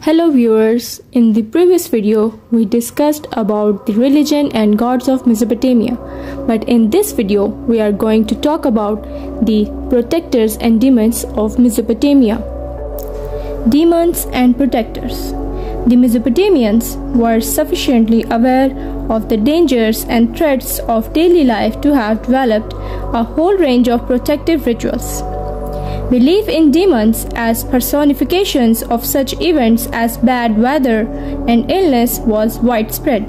Hello viewers, in the previous video we discussed about the religion and gods of Mesopotamia, but in this video we are going to talk about the protectors and demons of Mesopotamia. Demons and protectors. The Mesopotamians were sufficiently aware of the dangers and threats of daily life to have developed a whole range of protective rituals. Belief in demons as personifications of such events as bad weather and illness was widespread,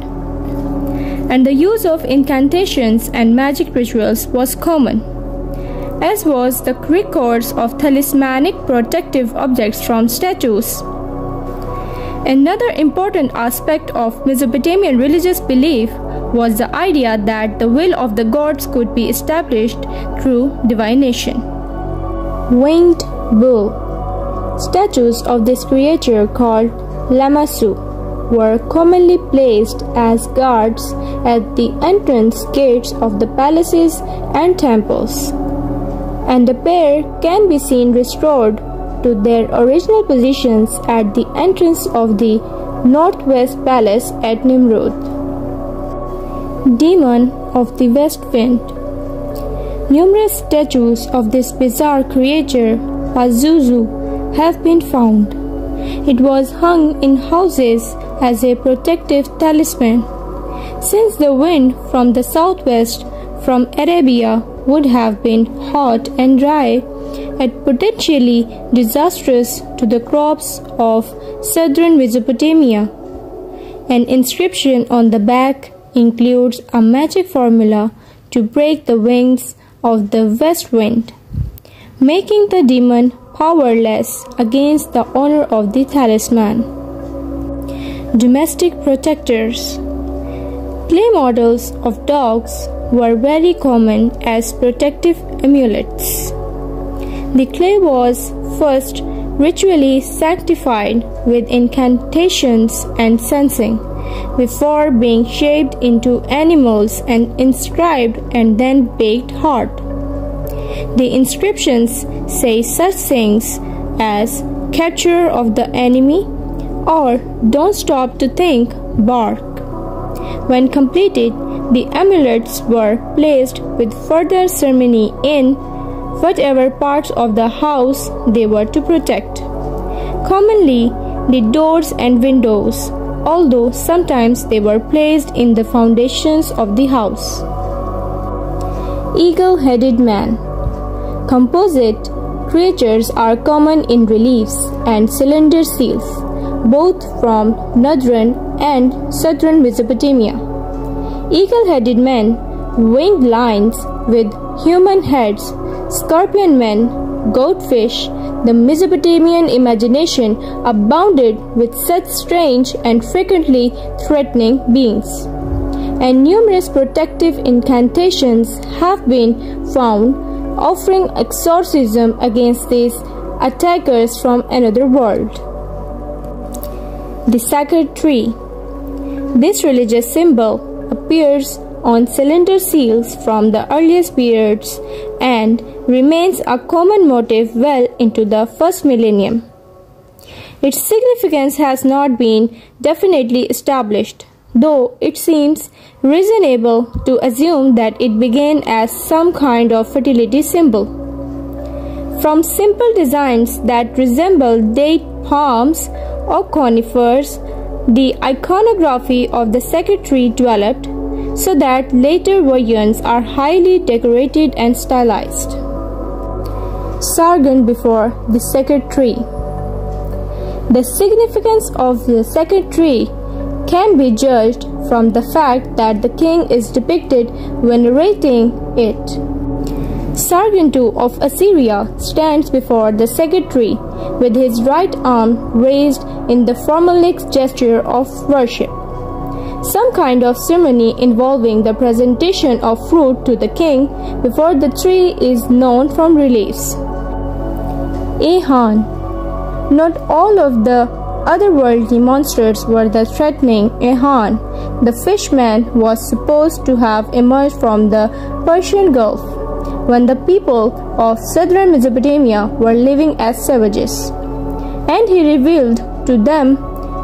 and the use of incantations and magic rituals was common, as was the recourse of talismanic protective objects from statues. Another important aspect of Mesopotamian religious belief was the idea that the will of the gods could be established through divination. Winged bull. Statues of this creature called Lamassu were commonly placed as guards at the entrance gates of the palaces and temples, and the pair can be seen restored to their original positions at the entrance of the Northwest Palace at Nimrud. Demon of the West Wind. Numerous statues of this bizarre creature, Pazuzu, have been found. It was hung in houses as a protective talisman, since the wind from the southwest from Arabia would have been hot and dry and potentially disastrous to the crops of southern Mesopotamia. An inscription on the back includes a magic formula to break the wings of the west wind, making the demon powerless against the owner of the talisman. Domestic protectors. Clay models of dogs were very common as protective amulets. The clay was first ritually sanctified with incantations and censing, before being shaped into animals and inscribed and then baked hard. The inscriptions say such things as "Capture of the enemy" or "Don't stop to think, bark." When completed, the amulets were placed with further ceremony in whatever parts of the house they were to protect. Commonly, the doors and windows, although sometimes they were placed in the foundations of the house. Eagle-headed man. Composite creatures are common in reliefs and cylinder seals, both from northern and southern Mesopotamia. Eagle-headed men, winged lions with human heads, scorpion men, goatfish. The Mesopotamian imagination abounded with such strange and frequently threatening beings, and numerous protective incantations have been found offering exorcism against these attackers from another world. The sacred tree. This religious symbol appears on cylinder seals from the earliest periods and remains a common motif well into the first millennium. Its significance has not been definitely established, though it seems reasonable to assume that it began as some kind of fertility symbol. From simple designs that resemble date palms or conifers, the iconography of the sacred tree developed, so that later versions are highly decorated and stylized. Sargon before the sacred tree. The significance of the sacred tree can be judged from the fact that the king is depicted venerating it. Sargon II of Assyria stands before the sacred tree with his right arm raised in the formalic gesture of worship. Some kind of ceremony involving the presentation of fruit to the king before the tree is known from reliefs. Ahan. Not all of the otherworldly monsters were the threatening Ahan. The fishman was supposed to have emerged from the Persian Gulf when the people of southern Mesopotamia were living as savages, and he revealed to them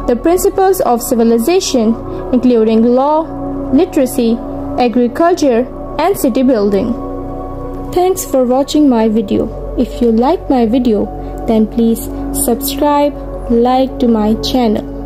the principles of civilization, including law, literacy, agriculture, and city building. Thanks for watching my video. If you like my video, then please subscribe, like to my channel.